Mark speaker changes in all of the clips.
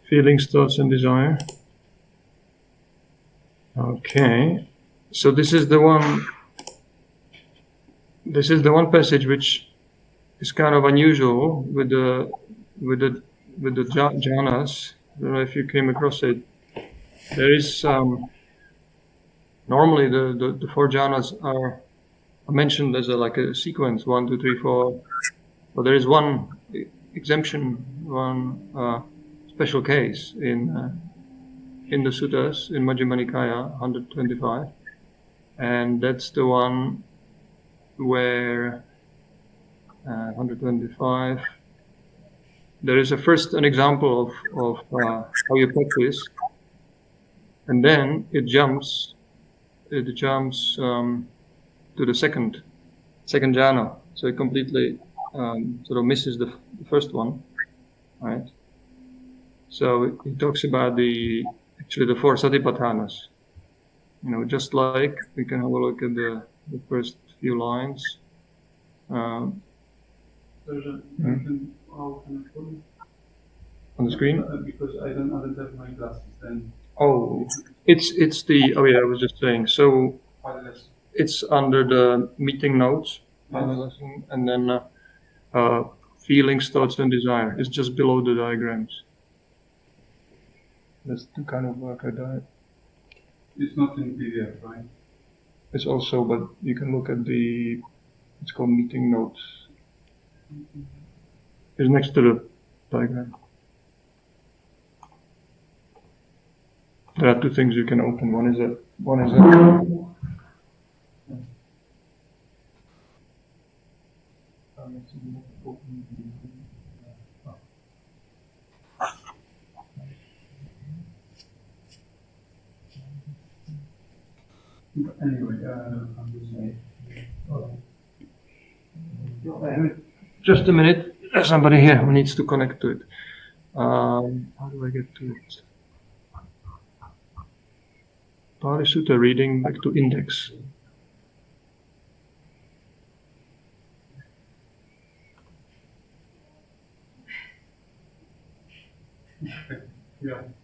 Speaker 1: Feelings, thoughts, and desire. Okay, so this is the one. This is the one passage which is kind of unusual with the jhanas. I don't know if you came across it. There is normally the four jhanas are mentioned as like a sequence 1, 2, 3, 4. But there is one exemption, one special case in the suttas in Majjhima Nikaya 125, and that's the one where 125. There is an example of how you practice, and then it jumps to the second jhana. So it completely sort of misses the first one, right? So he talks about the four satipaṭṭhānas. Just like we can have a look at the first few lines.
Speaker 2: How can I put it?
Speaker 1: On the screen?
Speaker 2: Because I don't have my glasses then.
Speaker 1: Oh, it's the, I was just saying, so it's under the meeting notes, and then feelings, thoughts, and desire. It's just below the diagrams. That's the kind of work I did.
Speaker 2: It's not in PDF, right?
Speaker 1: It's also, but you can look at it's called meeting notes. It's next to the diagram. There are two things you can open. One is a
Speaker 2: Anyway, I'm just saying.
Speaker 1: Just a minute. There's somebody here who needs to connect to it. How do I get to it? Pāli Sutta reading back to index.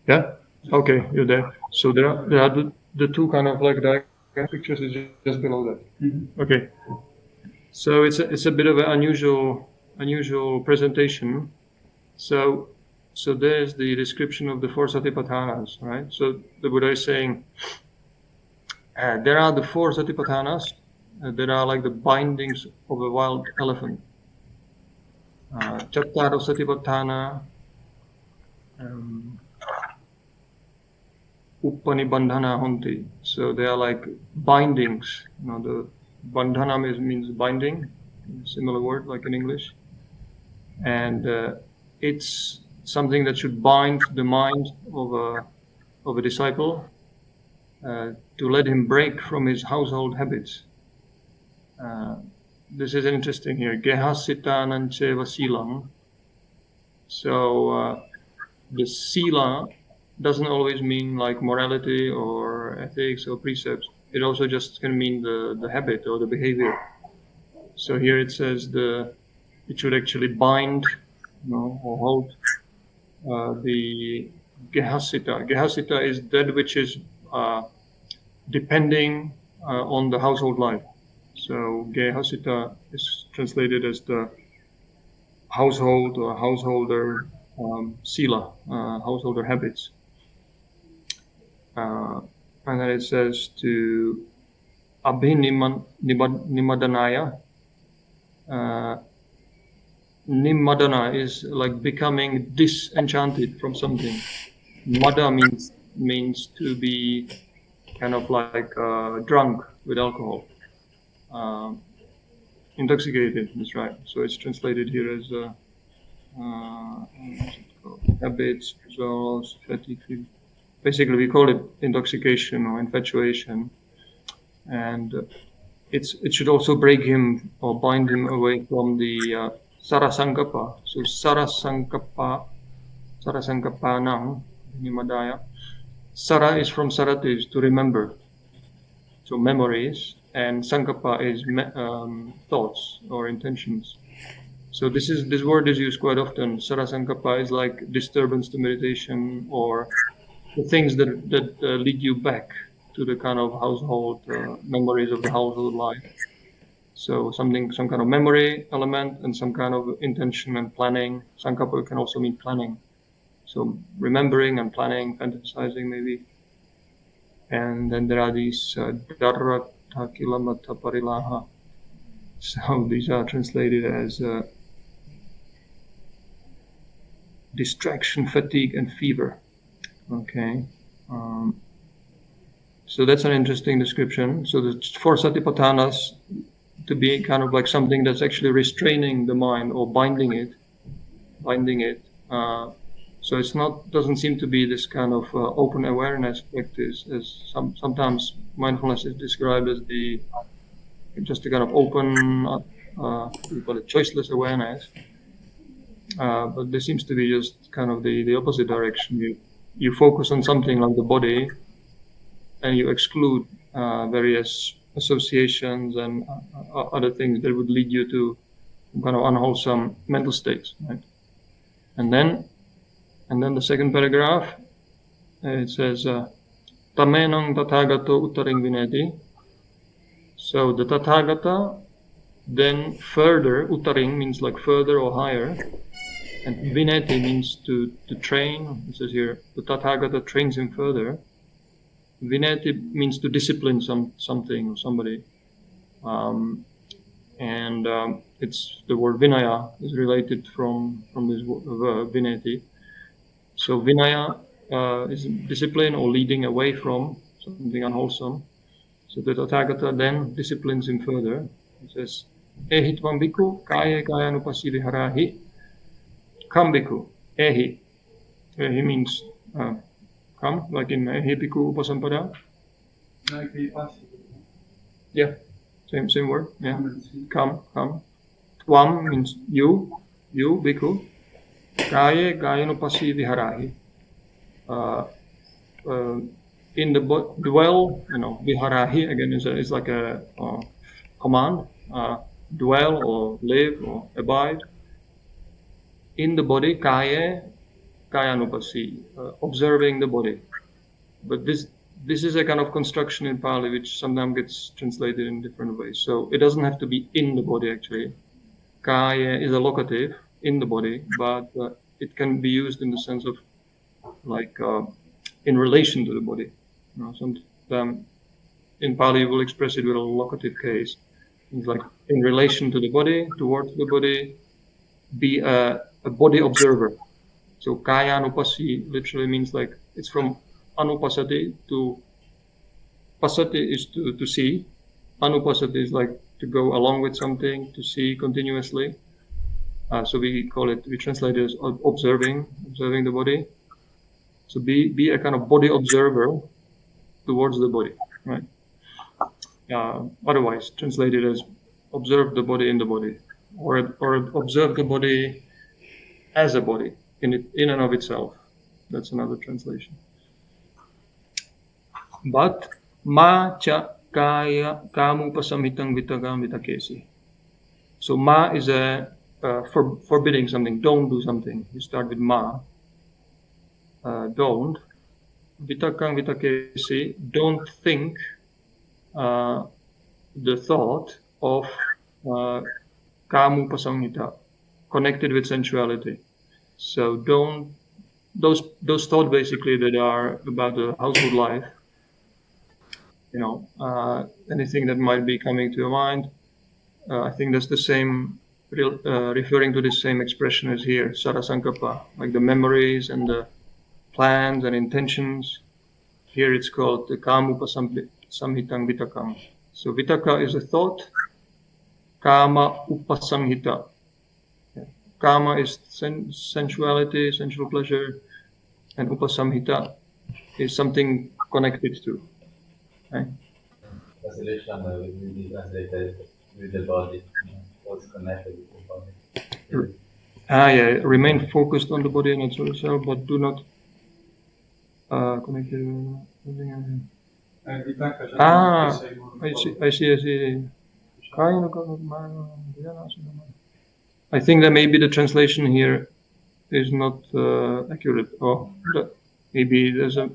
Speaker 1: Yeah? Okay, you're there. So there are the two kind of like diagram pictures is just below that.
Speaker 2: Mm-hmm.
Speaker 1: Okay. So it's a bit of an unusual presentation. So there's the description of the four satipaṭṭhānas, right? So the Buddha is saying there are the four satipaṭṭhānas that are like the bindings of a wild elephant. Cattaro satipaṭṭhāna, uppanibandhana honti. So they are like bindings. The bandhana means binding, similar word like in English, and it's something that should bind the mind of a disciple to let him break from his household habits. This is interesting here. Gehasitānaṁ ceva sīlaṁ. So the sila doesn't always mean like morality or ethics or precepts. It also just can mean the habit or the behavior. So here it says it should actually bind, or hold the gehasita. Gehasita is that which is depending on the household life. So gehasita is translated as the household or householder sila, householder habits. And then it says to abhinimadanaya. Nimadana is like becoming disenchanted from something. Mada means to be kind of like drunk with alcohol, intoxicated. That's right. So it's translated here as habits, resolves, fatigue. Basically, we call it intoxication or infatuation, and it should also break him or bind him away from the sarasankappa. So sarasankappanam nimadaya. Sara is from sarati, is to remember. So memories, and sankappa is thoughts or intentions. So this word is used quite often. Sarasankappa is like disturbance to meditation, or the things that lead you back to the kind of household memories of the household life. So some kind of memory element and some kind of intention and planning. Sankappa can also mean planning. So remembering and planning, fantasizing maybe. And then there are these dharrata kilamata parilaha. So these are translated as distraction, fatigue, and fever. Okay. So that's an interesting description. So the 4 satipaṭṭhānas to be kind of like something that's actually restraining the mind or binding it. So it's doesn't seem to be this kind of open awareness practice, as sometimes mindfulness is described as just a kind of open, we call it choiceless awareness. But there seems to be just kind of the opposite direction. You focus on something like the body, and you exclude various associations and other things that would lead you to kind of unwholesome mental states, right? And then the second paragraph, it says, Tamenang tathagato uttaring vineti. So the tathagata then further, uttaring means like further or higher, and vineti means to train. It says here, the tathagata trains him further. Vineti means to discipline something or somebody. It's the word vinaya is related from this verb vineti. So vinaya is discipline or leading away from something unwholesome. So the Tathagata then disciplines him further. It says, Ehi tvam bhikkhu kaya kayanupassi viharahi. Come bhikkhu. Ehi. Ehi means come, like in Ehi bhikkhu upasampada.
Speaker 2: Like the passive.
Speaker 1: Yeah, same word. Yeah, come. Tvam means you bhikkhu. Kaya kayanupassi viharahi. In the dwell, viharahi again is like a command. Dwell or live or abide in the body. Kayanupassi, observing the body. But this is a kind of construction in Pāli which sometimes gets translated in different ways. So it doesn't have to be in the body actually. Kaya is a locative in the body, but it can be used in the sense of like in relation to the body. Sometimes in Pāli you will express it with a locative case. It's like in relation to the body, towards the body, be a body observer. So kaya anupassi literally means like it's from anupasati to pasati is to see. Anupasati is like to go along with something, to see continuously. So we translate it as observing the body. So be a kind of body observer towards the body, right? Otherwise translated as observe the body in the body, or observe the body as a body in and of itself. That's another translation. But ma cha kaya kamupasamhitang vitagam vitakesi. So ma is a forbidding something. Don't do something. You start with ma. Don't. Vitakang vitakesi. Don't think the thought of kamupasamhita, connected with sensuality. So don't those thoughts basically that are about the household life. Anything that might be coming to your mind. I think that's the same, referring to the same expression as here, sarasankappa, like the memories and the plans and intentions. Here it's called the kamupasamhitang vitakam. So vitaka is a thought, kama upasamhita. Kama is sensuality, sensual pleasure, and upasamhita is something connected to. Right?
Speaker 3: Translation will be translated with the body. What's connected with the body?
Speaker 1: Yeah. Remain focused on the body and its itself, but do not connect it with anything. I see. I think that maybe the translation here is not accurate. Or maybe there's a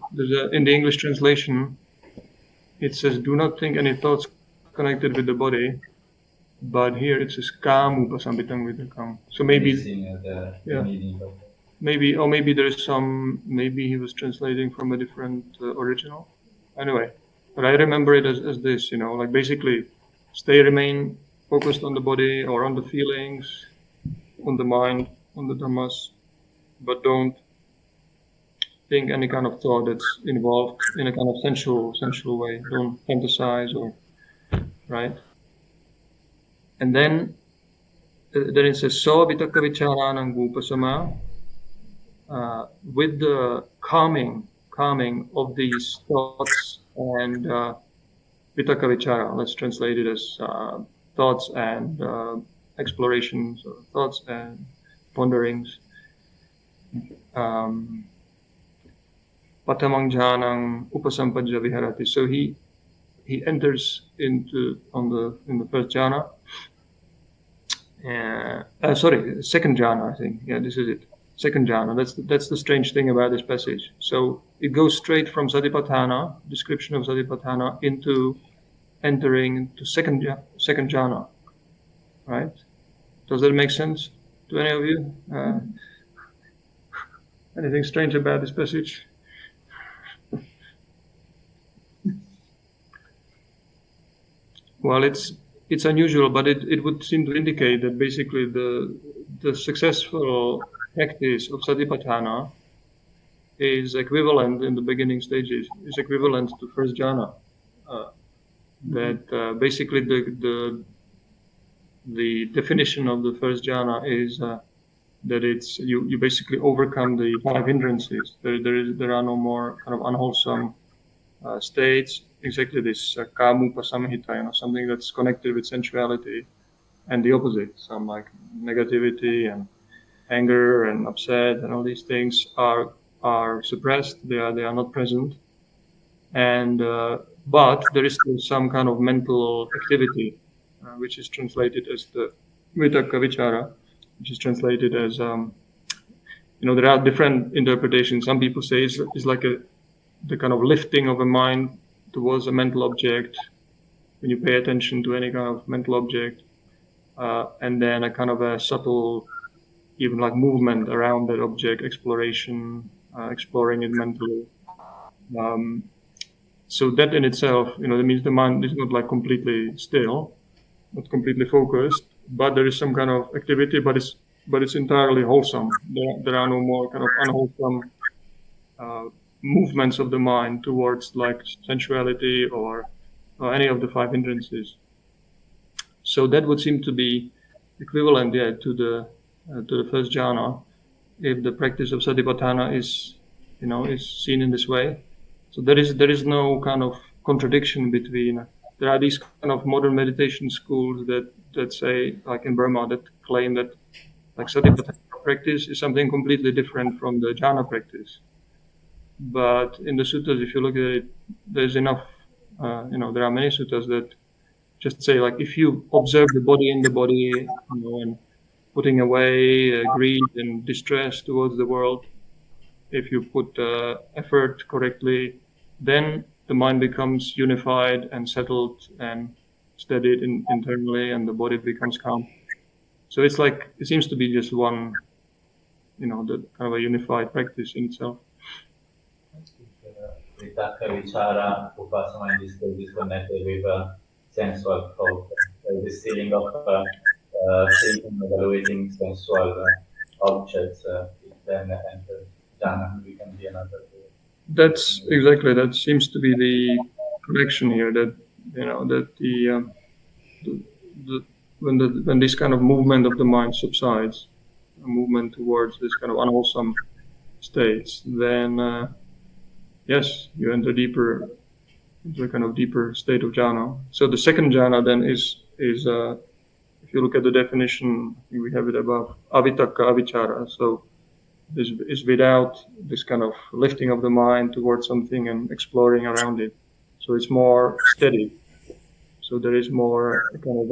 Speaker 1: in the English translation it says, "Do not think any thoughts connected with the body," but here it says "kam upasampitam vidakam." So maybe
Speaker 3: the meaning of
Speaker 1: maybe there is some. Maybe he was translating from a different original. Anyway, but I remember it as this. Like basically, remain focused on the body or on the feelings, on the mind, on the dhammas, but don't think any kind of thought that's involved in a kind of sensual way. Don't fantasize or right. And then it says so vitakka vicharanam upasama, with the calming of these thoughts and vitakka vichara. Let's translate it as thoughts and explorations, or thoughts and ponderings. Patamang Jhānang upasampadja viharati. So he enters into in the first jhana. Second jhana, I think. Yeah, this is it. Second jhana. That's the strange thing about this passage. So it goes straight from satipaṭṭhāna, description of satipaṭṭhāna, into entering into second jhana. Right? Does that make sense to any of you? Anything strange about this passage? Well, it's unusual, but it would seem to indicate that basically the successful practice of satipaṭṭhāna is equivalent in the beginning stages, is equivalent to first jhana. That basically the definition of the first jhana is that it's you basically overcome the 5 hindrances. There are no more kind of unwholesome states. Exactly this kamupasamhita, something that's connected with sensuality, and the opposite, some like negativity and anger and upset and all these things are suppressed. They are not present, and but there is still some kind of mental activity, which is translated as the vitakka vichara, which is translated as there are different interpretations. Some people say it's like the kind of lifting of a mind towards a mental object, when you pay attention to any kind of mental object, and then a kind of a subtle, even like movement around that object, exploration, exploring it mentally. So that in itself, that means the mind is not like completely still, not completely focused, but there is some kind of activity, but it's entirely wholesome. There are no more kind of unwholesome movements of the mind towards like sensuality or any of the 5 hindrances. So that would seem to be equivalent, to the first jhana, if the practice of satipaṭṭhāna is seen in this way. So there is no kind of contradiction between. There are these kind of modern meditation schools that say, like in Burma, that claim that like satipaṭṭhāna practice is something completely different from the jhana practice. But in the suttas, if you look at it, there's enough. There are many suttas that just say, like, if you observe the body in the body, and putting away greed and distress towards the world, if you put effort correctly, then the mind becomes unified and settled and steadied internally, and the body becomes calm. So it's like it seems to be just one, the kind of a unified practice in itself.
Speaker 3: Vitakka vichara upasama in this case is connected with sensual thought. This feeling of thinking, evaluating sensual objects, then enter jhana, we can be another.
Speaker 1: That's exactly, that seems to be the connection here, that that when this kind of movement of the mind subsides, a movement towards this kind of unwholesome states, then yes, you enter deeper into a kind of deeper state of jhana. So the second jhana then is if you look at the definition, we have it above, avitakka avichara. So this is without this kind of lifting of the mind towards something and exploring around it. So it's more steady. So there is more kind of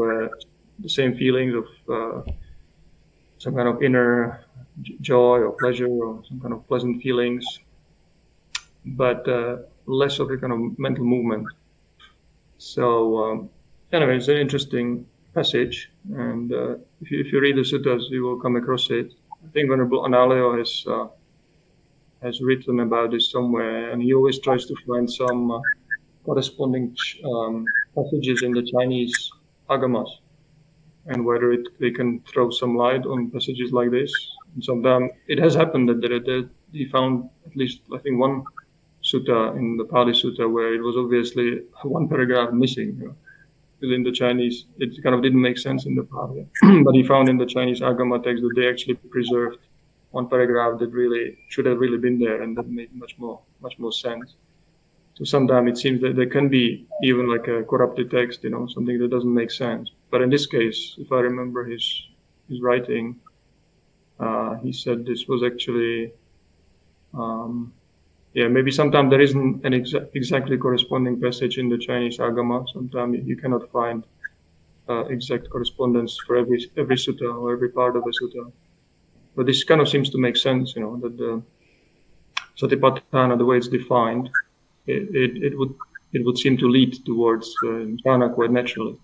Speaker 1: the same feelings of some kind of inner joy or pleasure or some kind of pleasant feelings, but less of a kind of mental movement. So anyway, it's an interesting passage, and if you read the suttas, you will come across it. I think Venerable Analayo has written about this somewhere, and he always tries to find some corresponding passages in the Chinese agamas, and whether they can throw some light on passages like this. And sometimes it has happened that he found at least, I think, one sutta in the Pāli Sutta where it was obviously one paragraph missing. Because in the Chinese, it kind of didn't make sense in the Pāli. But he found in the Chinese Agama text that they actually preserved one paragraph that really should have really been there, and that made much more sense. So sometimes it seems that there can be even like a corrupted text, something that doesn't make sense. But in this case, if I remember his writing, he said this was actually, maybe sometimes there isn't an exactly corresponding passage in the Chinese Agama. Sometimes you cannot find exact correspondence for every sutta or every part of the sutta. But this kind of seems to make sense, that the satipaṭṭhāna, the way it's defined, it would seem to lead towards Jhāna quite naturally.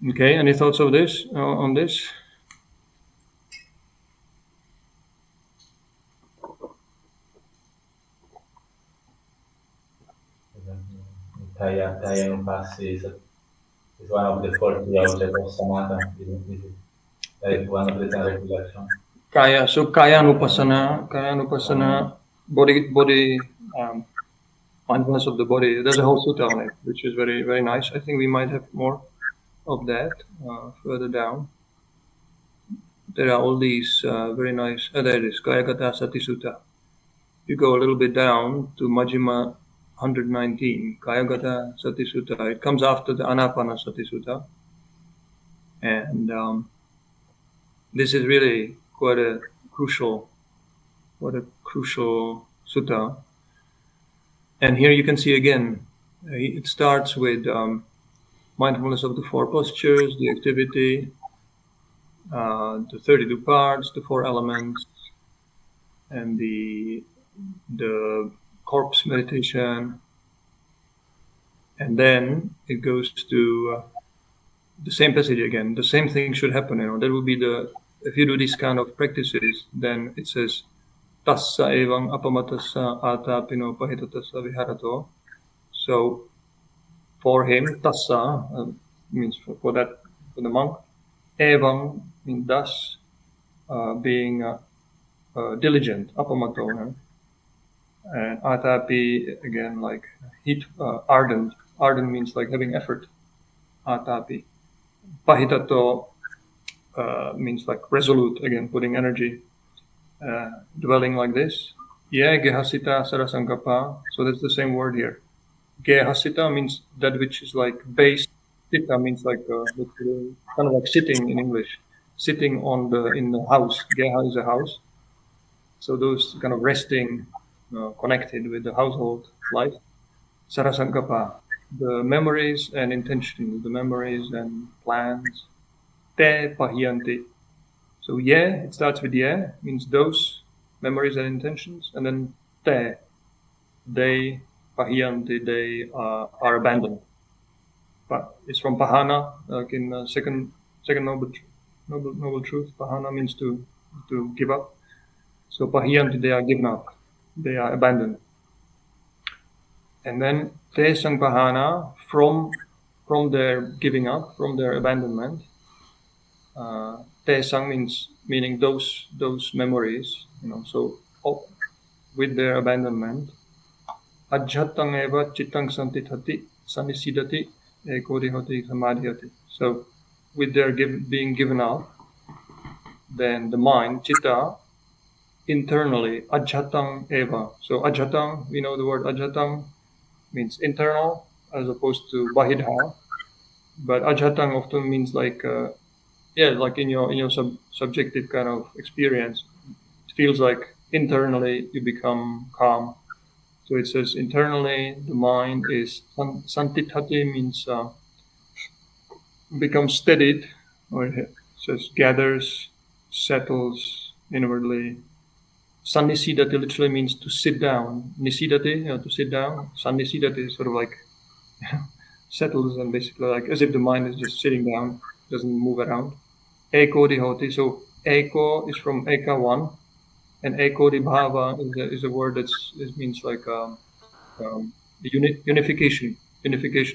Speaker 1: Okay, any thoughts of this on this?
Speaker 3: Kāyagatāsatisutta is one of the 40 objects of samatha. Is one of the 10 recollection.
Speaker 1: So Kāyanupasana, body, mindfulness of the body. There's a whole sutta on it, which is very, very nice. I think we might have more of that further down. There are all these very nice. There it is, Kāyagatāsatisutta. You go a little bit down to Majjhima 119, Kāyagatāsatisutta. It comes after the Anapanasati and this is really quite a crucial sutta. And here you can see again, it starts with mindfulness of the four postures, the activity, the 32 parts, the 4 elements, and the corpse meditation. And then it goes to the same passage again. The same thing should happen. That would be if you do these kind of practices, then it says tassa evang apamatassa atapino pahitatassa viharato. So for him, tassa means for the monk. Evang means thus, being diligent, apamato. And atapi, again, like heat, ardent. Ardent means like having effort. Atapi. Pahitato means like resolute, again, putting energy, dwelling like this. Gehasita sarasankapa. So that's the same word here. Gehasita means that which is like base. Sita means like kind of like sitting in English, sitting in the house. Geha is a house. So those kind of resting, connected with the household life. Sarasankapa, the memories and intentions, the memories and plans. Te pahiyanti. So it starts with means those memories and intentions, and then te, they pahiyanti, they are abandoned. But it's from pahana, like in second noble truth. Pahana means to give up. So pahiyanti, they are given up, they are abandoned. And then te sangpahana, from their giving up, from their abandonment. Te sang meaning those memories, so with their abandonment. Ajhatang eva chittang santithati sanisidati ekodihoti samadhyati. So with their being given up, then the mind, chitta, internally, ajhatang eva. So ajhatang, we know the word ajhatang means internal as opposed to bahidha. But ajhatang often means like like in your subjective kind of experience, it feels like internally you become calm. So it says internally the mind is santithati, means becomes steadied or So it gathers, settles inwardly. Sannisidati literally means to sit down. Nisidati, to sit down. Sannisidati is sort of like settles and basically like as if the mind is just sitting down, doesn't move around. Eko dihoti. So eko is from eka, one, and eko dibhava is a word that means like the unification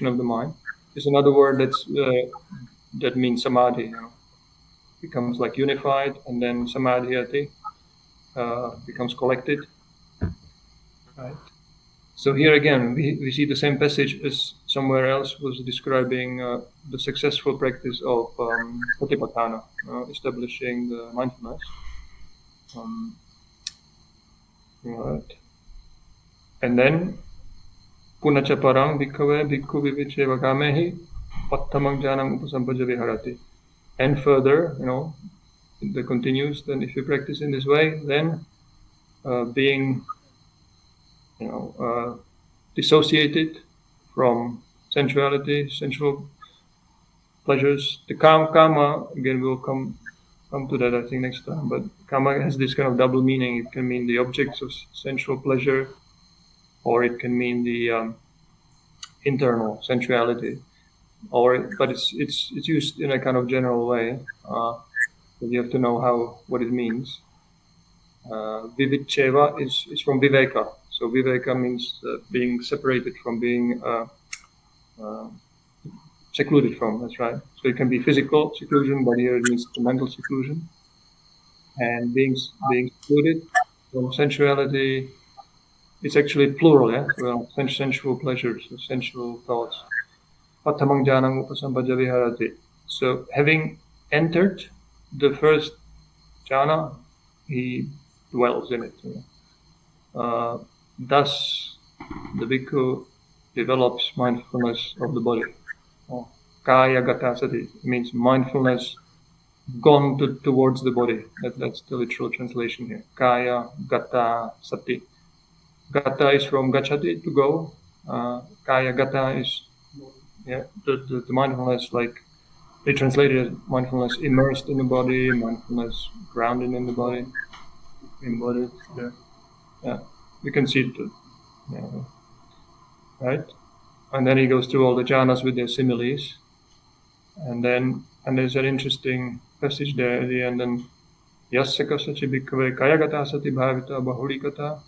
Speaker 1: of the mind. Is another word that means samadhi. Becomes like unified, and then samadhiyati becomes collected. Right. So here again, we see the same passage as somewhere else was describing the successful practice of satipaṭṭhāna, establishing the mindfulness. Right. And then punacha parang bhikkhave bhikkhu viviceva kamehi pattamang jhanam upasampajja viharati. And further, it continues, then if you practice in this way, then being dissociated from sensuality, sensual pleasures. The kama, again, we'll come to that, I think, next time. But kama has this kind of double meaning. It can mean the objects of sensual pleasure, or it can mean the internal sensuality. But it's used in a kind of general way. But you have to know what it means. Vivicheva is from viveka. So viveka means being separated from, being secluded from. That's right. So it can be physical seclusion, but here it means mental seclusion. And being secluded from sensuality, it's actually plural, yeah? Well, sensual pleasures, sensual thoughts. Pattamang jhanam upasampajja viharati. So having entered the first jhana, he dwells in it. Thus, the bhikkhu develops mindfulness of the body. Kāyagatāsatisutta means mindfulness gone towards the body. That's the literal translation here. Kāyagatāsati. Gata is from gachati, to go. Kāyagata is the mindfulness, like they translated as mindfulness immersed in the body, mindfulness grounded in the body, embodied there. Yeah, we can see it, right? And then he goes through all the jhanas with their similes, and there's an interesting passage there at the end. And yasya kasaci bhikkhave kāyagatāsati bhavita bahulikata.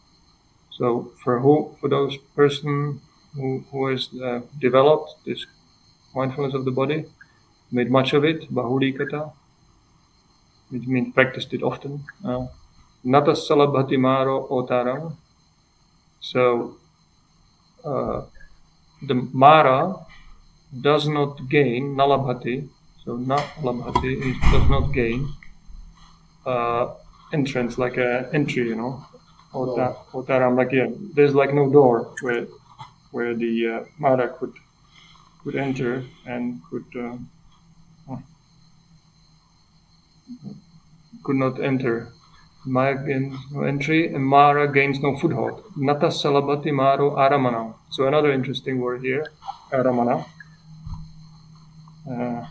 Speaker 1: So for those person who has developed this mindfulness of the body, made much of it, bahulikata, which means practiced it often. Nata salabhati maro otaram. So the Māra does not gain, nalabhati, so nalabhati does not gain entrance, like an entry, otaram, like there's like no door where the Māra could enter and could not enter. Maya gains no entry, and Māra gains no foothold. Nata salabhati maro aramana. So another interesting word here, aramana.
Speaker 2: Let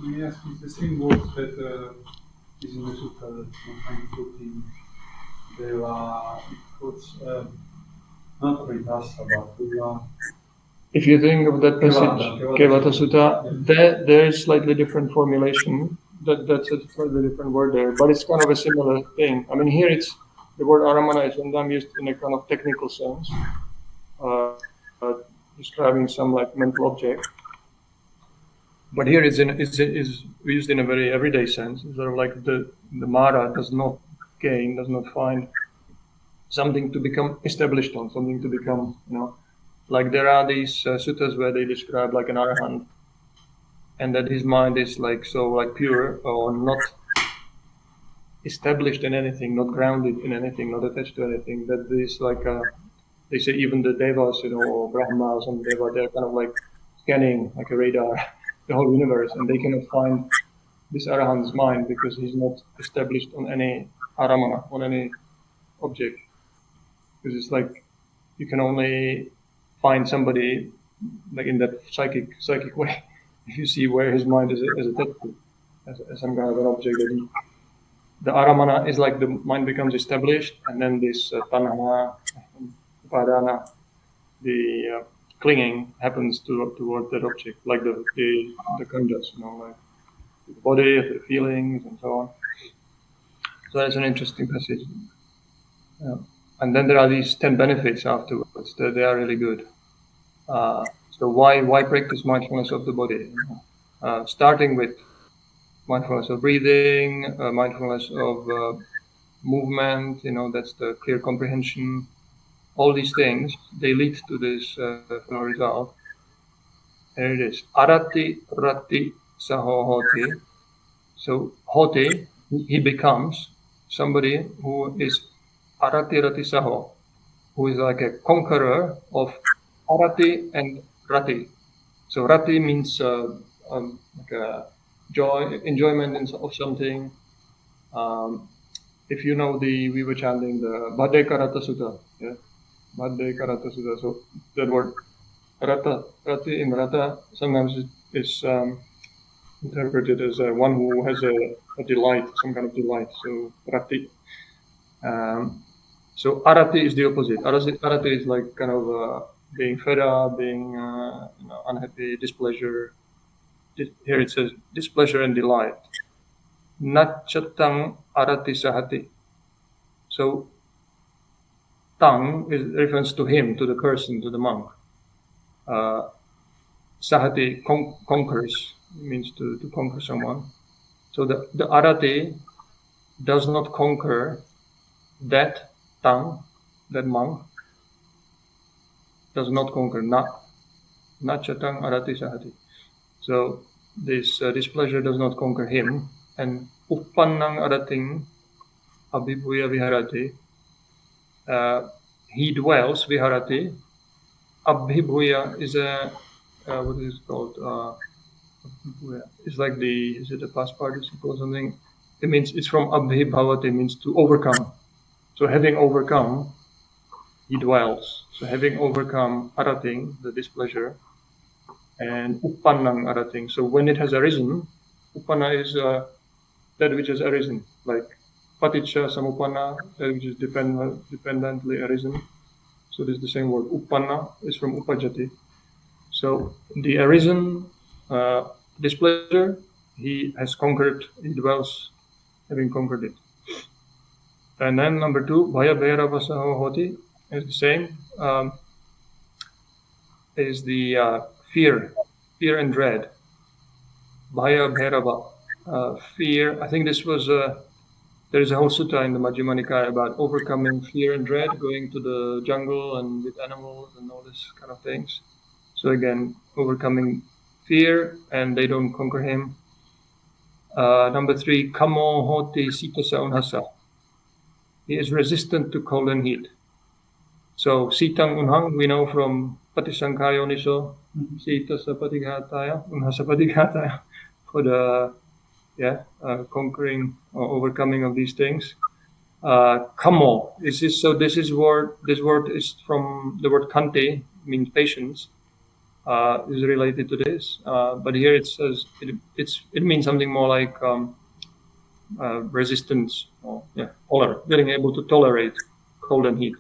Speaker 2: me ask, is the same word that is in the Sutta, I'm putting, there are, it puts, not Ritasa, but
Speaker 1: if you think of that passage, Kāyagatāsatitta, there is slightly different formulation. That's a slightly different word there, but it's kind of a similar thing. I mean, here it's the word aramana is sometimes used in a kind of technical sense, describing some like mental object. But here is used in a very everyday sense. It's sort of like the Māra does not find something to become established on, something to become, like there are these suttas where they describe like an arahant, and that his mind is like so like pure or not established in anything, not grounded in anything, not attached to anything. That is like they say even the devas, or Brahma or some deva, they're kind of like scanning like a radar the whole universe, and they cannot find this arahant's mind because he's not established on any aramana, on any object. Because it's like you can only find somebody like in that psychic way, if you see where his mind is attached to, as some kind of an object that the aramana is like the mind becomes established, and then this tanha, upadana, the clinging happens toward that object, like the khandhas, like the body, the feelings, and so on. So that's an interesting passage. And then there are these 10 benefits afterwards. They are really good. So why practice mindfulness of the body? Starting with mindfulness of breathing, mindfulness of movement, that's the clear comprehension. All these things, they lead to this final result. Here it is. Arati rati saho hoti. So hoti, he becomes somebody who is arati rati saho, who is like a conqueror of arati and rati. So rati means like a enjoyment of something. If you know we were chanting the Kāyagatāsatisutta, yeah, Kāyagatāsatisutta. So that word rati in rata sometimes is interpreted as one who has a delight, some kind of delight. So rati. So arati is the opposite. Arati is like kind of being fed up, being unhappy, displeasure. Here it says displeasure and delight. Nachatang arati sahati. So tang is reference to him, to the person, to the monk. Sahati conquers, means to conquer someone. So the arati does not conquer that tang, that monk, does not conquer nachatang arati sahati. So this displeasure does not conquer him, and uppannang arating abhibhuya viharati. He dwells viharati. Abhibhuya is a what is it called? It's like is it a past participle or something? It means it's from abhibhavati, means to overcome. So having overcome, he dwells. So having overcome arating, the displeasure, and uppannang arating. So when it has arisen, uppanna is that which has arisen, like paticca samuppanna, that which is dependently arisen. So this is the same word. Uppanna is from upajjati. So the arisen displeasure, he has conquered, he dwells, having conquered it. And then number 2, bhaya bhairavasaho hoti, is the same. Is the fear and dread. Bhaya bhairava, fear. I think this was there is a whole sutta in the Majjhima Nikaya about overcoming fear and dread, going to the jungle and with animals and all this kind of things. So again, overcoming fear, and they don't conquer him. Number 3, kamo hoti sitasa unhasa. He is resistant to cold and heat. So sitang unhang, we know from Patisankaya Niso, sitasa patighataya, unhasa patighataya, for the conquering or overcoming of these things. Kamo, this word is from the word kante, means patience, is related to this. But here it says it means something more like resistance, or being able to tolerate cold and heat.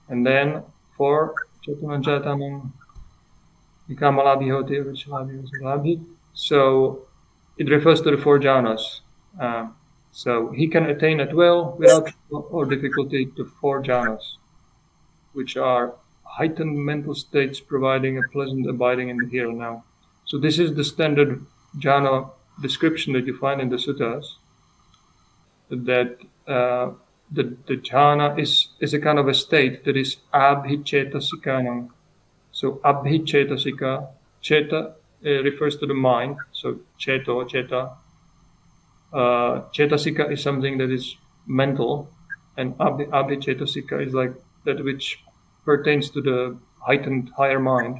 Speaker 1: And then for Chatunanchatanam Vikamalabhihoti, so it refers to the 4 jhanas. So he can attain at will, without or difficulty, to 4 jhanas, which are heightened mental states providing a pleasant abiding in the here and now. So this is the standard jhana description that you find in the suttas, that the jhana is a kind of a state that is abhichetasika. So abhichetasika, cheta refers to the mind, so cheta. Chetasika is something that is mental, and abhichetasika is like that which pertains to the heightened higher mind.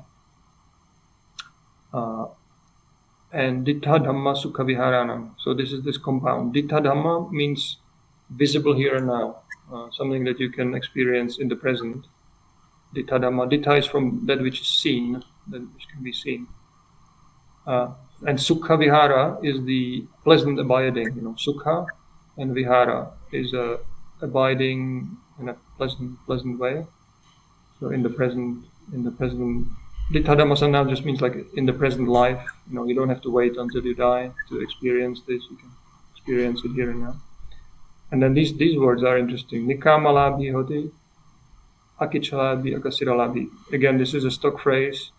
Speaker 1: And dittha dhamma sukha viharanam. So this is this compound. Dittha dhamma means visible here and now, something that you can experience in the present. Dittha dhamma. Dittha is from that which is seen, that which can be seen. And sukha vihara is the pleasant abiding. Sukha and vihara is abiding in a pleasant way. So in the present, Ditthadhammasana just means like in the present life. You don't have to wait until you die to experience this. You can experience it here and now. And then these words are interesting. Nikamalabi hoti, akichalabi, akasiralabi. Again, this is a stock phrase.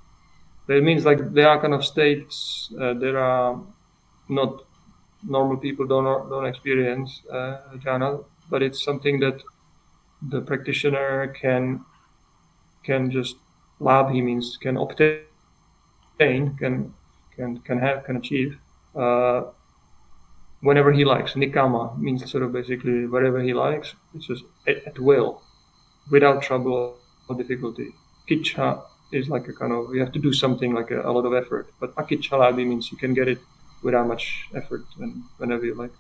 Speaker 1: It means like there are kind of states there are not normal people don't experience jhana, but it's something that the practitioner can just labhi means can obtain, can have, can achieve whenever he likes. Nikama means sort of basically wherever he likes. It's just at will, without trouble or difficulty. Kichha is like a kind of, you have to do something like a lot of effort. But akichalabi means you can get it without much effort and whenever you like.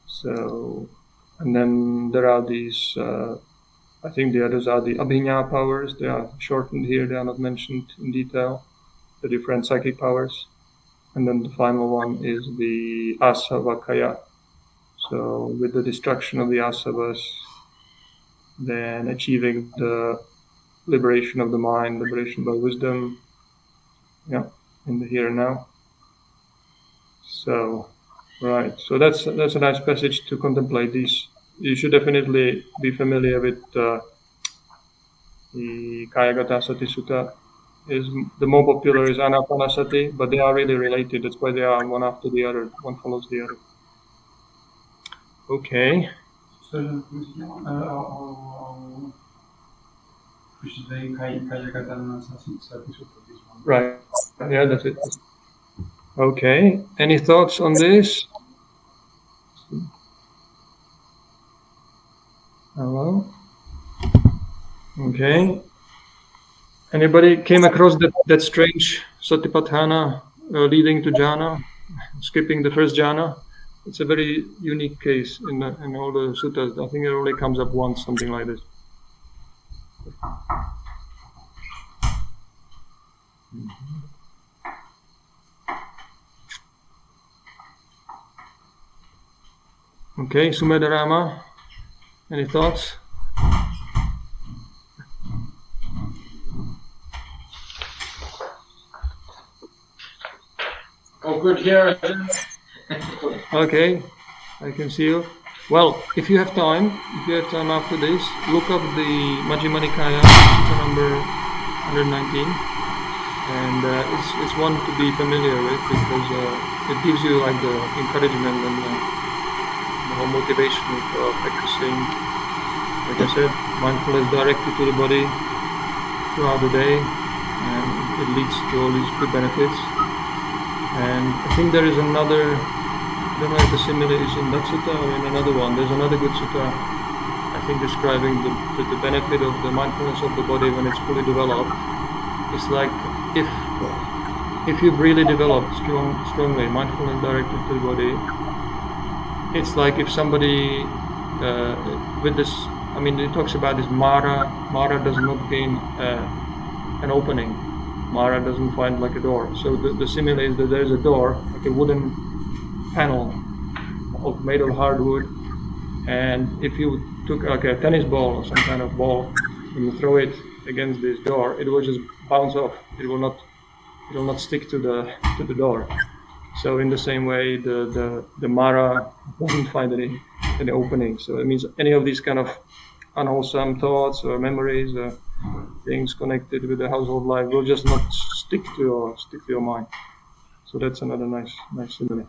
Speaker 1: So, and then there are these, I think the others are the abhinya powers. They are shortened here, they are not mentioned in detail. The different psychic powers. And then the final one is the asavakaya. So with the destruction of the asavas, then achieving the liberation of the mind, liberation by wisdom, in the here and now. So, right. So that's a nice passage to contemplate. These you should definitely be familiar with the Kāyagatāsatisutta. Is the more popular is Anapanasati, but they are really related. That's why they are one after the other. One follows the other. Okay.
Speaker 2: So, we should say Kāyagatāsatisutta, this one.
Speaker 1: Right. Yeah, that's it. Okay. Any thoughts on this? Hello? Okay. Anybody came across that strange satipaṭṭhāna leading to jhana, skipping the first jhana? It's a very unique case in all the suttas. I think it only comes up once, something like this. Okay, Sumedarama, any thoughts?
Speaker 4: Oh, good here.
Speaker 1: Okay, I can see you. Well, if you have time after this, look up the Majjhima Nikāya, Sutta number 119, and it's one to be familiar with because it gives you like the encouragement and the whole motivation of practicing, like I said, mindfulness directly to the body throughout the day, and it leads to all these good benefits. And I think there is another, I don't know if the simile is in that sutta or in another one. There's another good sutta, I think, describing the benefit of the mindfulness of the body when it's fully developed. It's like if you've really developed strongly mindfulness directed to the body, it's like if somebody with this, I mean, it talks about this Māra. Māra does not gain an opening. Māra doesn't find like a door. So the simile is that there's a door, like a wooden panel made of hardwood, and if you took like a tennis ball or some kind of ball and you throw it against this door, it will just bounce off. It will not stick to the door. So in the same way, the Māra doesn't find any opening. So it means any of these kind of unwholesome thoughts or memories or things connected with the household life will just not stick to your mind. So that's another nice simile.